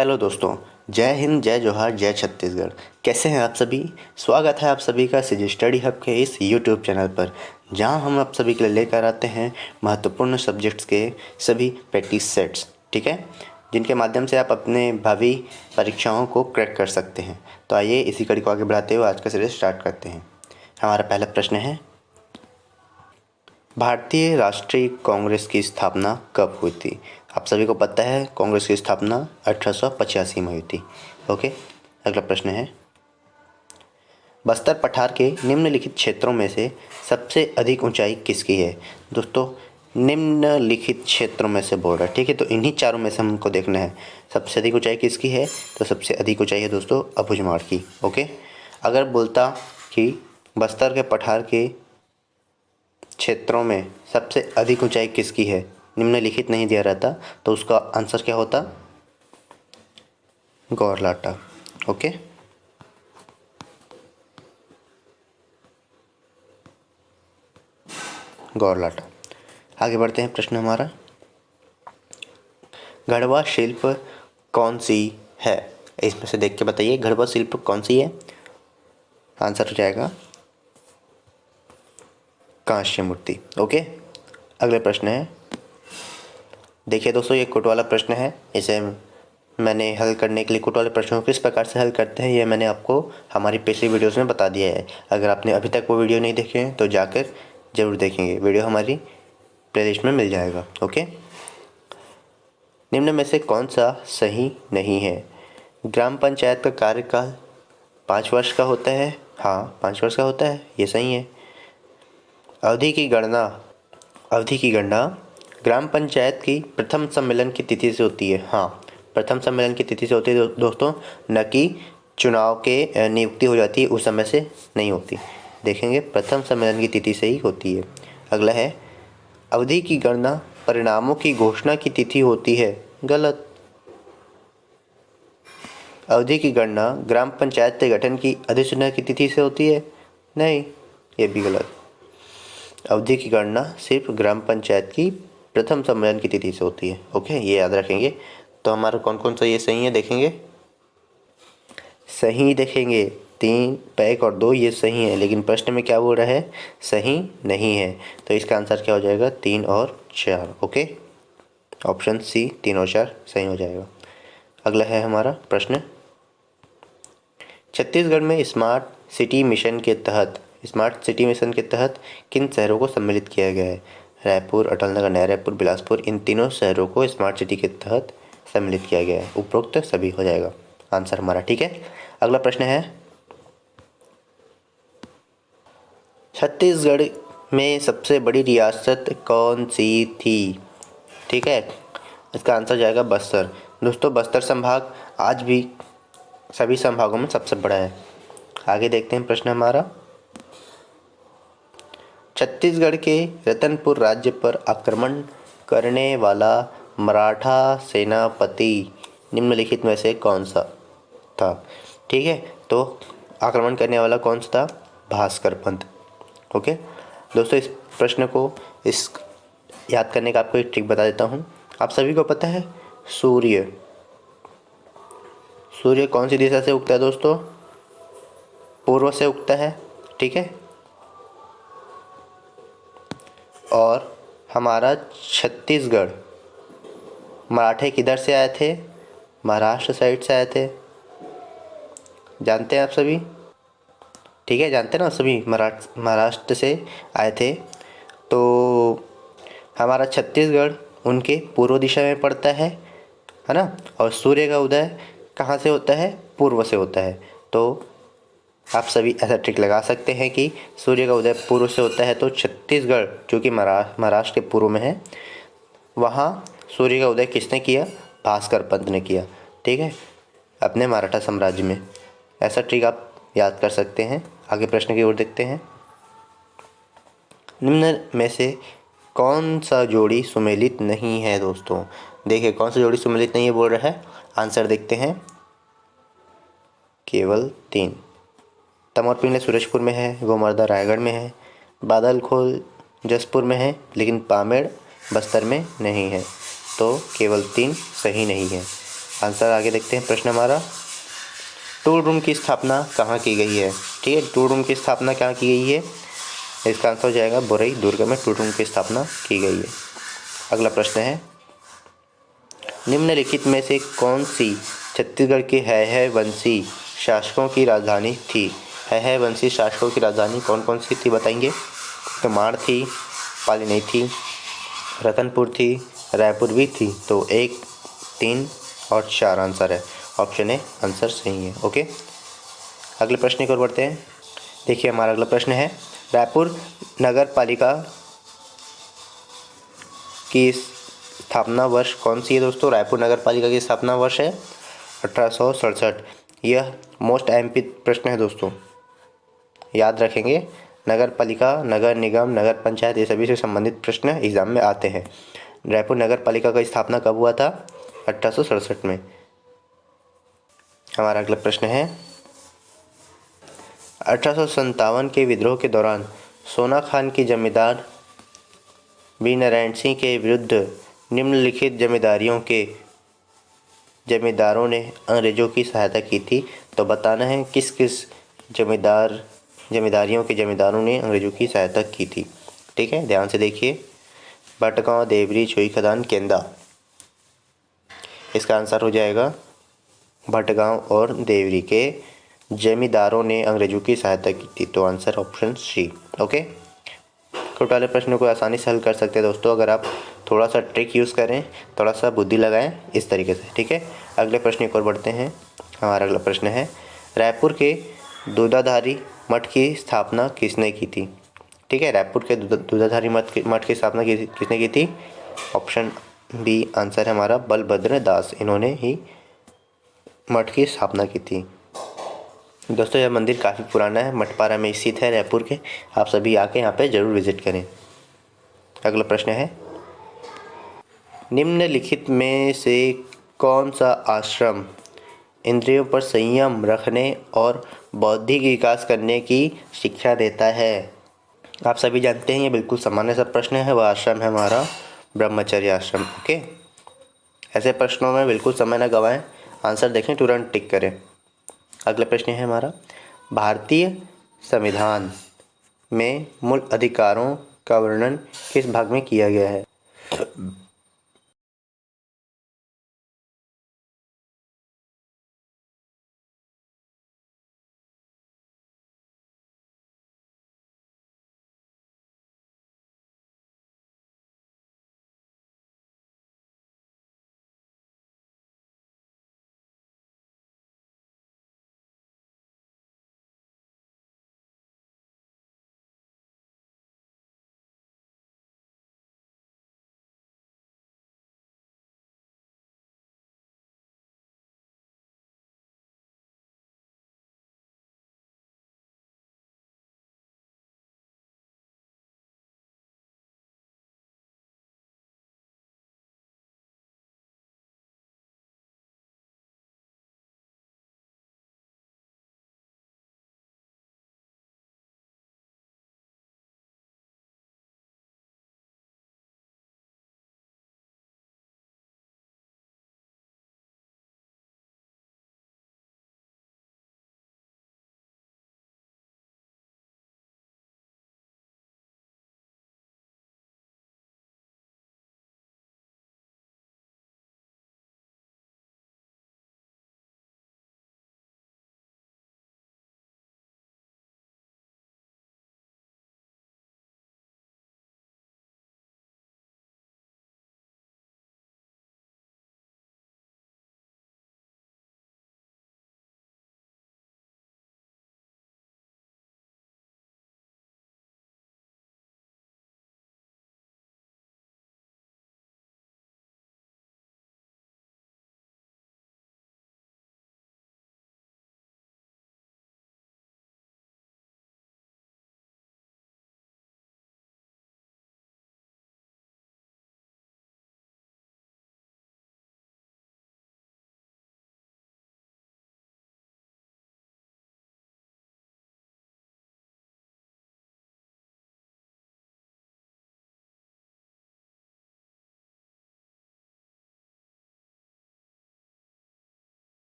Hello दोस्तों, जय हिंद, जय जोहार, जय छत्तीसगढ़। कैसे हैं आप सभी? स्वागत है आप सभी का सिजी स्टडी हब के इस यूट्यूब चैनल पर, जहां हम आप सभी के लिए लेकर आते हैं महत्वपूर्ण सब्जेक्ट्स के सभी प्रैक्टिस सेट्स, ठीक है, जिनके माध्यम से आप अपने भावी परीक्षाओं को क्रैक कर सकते हैं। तो आइए इसी कड़ी को आगे बढ़ाते हुए आज का सीरीज स्टार्ट करते हैं। हमारा पहला प्रश्न है, भारतीय राष्ट्रीय कांग्रेस की स्थापना कब हुई थी? आप सभी को पता है कांग्रेस की स्थापना 1885 में हुई थी। ओके, अगला प्रश्न है, बस्तर पठार के निम्नलिखित क्षेत्रों में से सबसे अधिक ऊंचाई किसकी है? दोस्तों, निम्नलिखित क्षेत्रों में से बोल रहा है, ठीक है, तो इन्हीं चारों में से हमको देखना है सबसे अधिक ऊंचाई किसकी है। तो सबसे अधिक ऊंचाई है दोस्तों अबूझमाड़ की। ओके, अगर बोलता कि बस्तर के पठार के क्षेत्रों में सबसे अधिक ऊंचाई किसकी है, निम्नलिखित नहीं दिया रहता, तो उसका आंसर क्या होता? गौरलाटा। ओके, गौरलाटा। आगे बढ़ते हैं, प्रश्न हमारा, गढ़वा शिल्प कौन सी है? इसमें से देख के बताइए गढ़वा शिल्प कौन सी है। आंसर हो जाएगा कांस्य मूर्ति। ओके, अगले प्रश्न है, देखिए दोस्तों, ये कोट वाला प्रश्न है। इसे मैंने हल करने के लिए कोट वाले प्रश्नों को किस प्रकार से हल करते हैं ये मैंने आपको हमारी पिछली वीडियोस में बता दिया है। अगर आपने अभी तक वो वीडियो नहीं देखे हैं तो जाकर ज़रूर देखेंगे, वीडियो हमारी प्लेलिस्ट में मिल जाएगा। ओके, निम्न में से कौन सा सही नहीं है? ग्राम पंचायत का कार्यकाल 5 वर्ष का होता है। हाँ, 5 वर्ष का होता है, ये सही है। अवधि की गणना ग्राम पंचायत की प्रथम सम्मेलन की तिथि से होती है। हाँ, प्रथम सम्मेलन की तिथि से होती है दोस्तों, न कि चुनाव के नियुक्ति हो जाती है उस समय से नहीं होती। देखेंगे प्रथम सम्मेलन की तिथि से ही होती है। अगला है, अवधि की गणना परिणामों की घोषणा की तिथि होती है। गलत। अवधि की गणना ग्राम पंचायत के गठन की अधिसूचना की तिथि से होती है। नहीं, ये भी गलत। अवधि की गणना सिर्फ ग्राम पंचायत की प्रथम सम्मेलन की तिथि से होती है। ओके, ये याद रखेंगे। तो हमारा कौन कौन सा ये सही है देखेंगे। सही देखेंगे 3, 1 और 2 ये सही है, लेकिन प्रश्न में क्या बोल रहा है? सही नहीं है। तो इसका आंसर क्या हो जाएगा? 3 और 4। ओके, ऑप्शन सी 3 और 4 सही हो जाएगा। अगला है हमारा प्रश्न, छत्तीसगढ़ में स्मार्ट सिटी मिशन के तहत किन शहरों को सम्मिलित किया गया है? रायपुर, अटल नगर, नया रायपुर, बिलासपुर, इन तीनों शहरों को स्मार्ट सिटी के तहत सम्मिलित किया गया है। उपरोक्त सभी हो जाएगा आंसर हमारा, ठीक है। अगला प्रश्न है, छत्तीसगढ़ में सबसे बड़ी रियासत कौन सी थी? ठीक है, इसका आंसर जाएगा बस्तर। दोस्तों, बस्तर संभाग आज भी सभी संभागों में सबसे बड़ा है। आगे देखते हैं प्रश्न हमारा, छत्तीसगढ़ के रतनपुर राज्य पर आक्रमण करने वाला मराठा सेनापति निम्नलिखित में से कौन सा था? ठीक है, तो आक्रमण करने वाला कौन सा था? भास्कर पंत। ओके दोस्तों, इस प्रश्न को याद करने का आपको एक ट्रिक बता देता हूँ। आप सभी को पता है सूर्य कौन सी दिशा से उगता है दोस्तों? पूर्व से उगता है, ठीक है। और हमारा छत्तीसगढ़, मराठे किधर से आए थे? महाराष्ट्र साइड से आए थे। जानते हैं आप सभी, ठीक है, जानते हैं ना सभी, महाराष्ट्र से आए थे। तो हमारा छत्तीसगढ़ उनके पूर्व दिशा में पड़ता है ना। और सूर्य का उदय कहाँ से होता है? पूर्व से होता है। तो आप सभी ऐसा ट्रिक लगा सकते हैं कि सूर्य का उदय पूर्व से होता है, तो छत्तीसगढ़ जो कि महाराष्ट्र के पूर्व में है, वहाँ सूर्य का उदय किसने किया? भास्कर पंत ने किया, ठीक है, अपने मराठा साम्राज्य में। ऐसा ट्रिक आप याद कर सकते हैं। आगे प्रश्न की ओर देखते हैं, निम्न में से कौन सा जोड़ी सुमेलित नहीं है? दोस्तों देखिए, कौन सा जोड़ी सुमेलित नहीं है बोल रहा है। आंसर देखते हैं, केवल 3। तमोर पिंगले सूरजपुर में है, गोमर्दा रायगढ़ में है, बादलखोल जसपुर में है, लेकिन पामेड़ बस्तर में नहीं है। तो केवल 3 सही नहीं है। आंसर आगे देखते हैं। प्रश्न हमारा, टूल रूम की स्थापना कहाँ की गई है? ठीक है, टूल रूम की स्थापना कहाँ की गई है? इसका आंसर हो जाएगा बोरई दुर्ग में टूल रूम की स्थापना की गई है। अगला प्रश्न है, निम्नलिखित में से कौन सी छत्तीसगढ़ के है वंशी शासकों की राजधानी थी? है वंशी शासकों की राजधानी कौन कौन सी थी बताएंगे? कुमार थी, पाली थी, रतनपुर थी, रायपुर भी थी। तो 1, 3 और 4 आंसर है। ऑप्शन ए आंसर सही है। ओके, अगले प्रश्न की ओर बढ़ते हैं। देखिए हमारा अगला प्रश्न है, रायपुर नगर पालिका की स्थापना वर्ष कौन सी है दोस्तों? रायपुर नगर पालिका की स्थापना वर्ष है 1867। यह मोस्ट एमपी प्रश्न है दोस्तों, याद रखेंगे। नगर पालिका, नगर निगम, नगर पंचायत, ये सभी से संबंधित प्रश्न एग्जाम में आते हैं। रायपुर नगर पालिका का स्थापना कब हुआ था? 1867 में। हमारा अगला प्रश्न है, 1857 के विद्रोह के दौरान सोना खान की जमींदार वीरनारायण सिंह के विरुद्ध निम्नलिखित जमींदारों ने अंग्रेजों की सहायता की थी। तो बताना है किस किस जमींदारों ने अंग्रेजों की सहायता की थी। ठीक है, ध्यान से देखिए। भटगांव, देवरी, छुई खदान, केंदा। इसका आंसर हो जाएगा भटगांव और देवरी के जमींदारों ने अंग्रेजों की सहायता की थी। तो आंसर ऑप्शन सी। ओके, छोटे वाले प्रश्नों को आसानी से हल कर सकते हैं दोस्तों, अगर आप थोड़ा सा ट्रिक यूज़ करें, थोड़ा सा बुद्धि लगाएं इस तरीके से। ठीक है, अगले प्रश्न की ओर बढ़ते हैं। हमारा अगला प्रश्न है, रायपुर के दूधाधारी मठ की स्थापना किसने की थी? ठीक है, रायपुर के दूधाधारी मठ की स्थापना किसने की थी? ऑप्शन बी आंसर है हमारा बलभद्र दास, इन्होंने ही मठ की स्थापना की थी। दोस्तों यह मंदिर काफ़ी पुराना है, मठपारा में स्थित है रायपुर के। आप सभी आके यहाँ पे ज़रूर विजिट करें। अगला प्रश्न है, निम्नलिखित में से कौन सा आश्रम इंद्रियों पर संयम रखने और बौद्धिक विकास करने की शिक्षा देता है? आप सभी जानते हैं ये बिल्कुल सामान्य सा प्रश्न है। वह आश्रम है हमारा ब्रह्मचर्य आश्रम। ओके, ऐसे प्रश्नों में बिल्कुल समय न गवाएं, आंसर देखें, तुरंत टिक करें। अगला प्रश्न है हमारा, भारतीय संविधान में मूल अधिकारों का वर्णन किस भाग में किया गया है?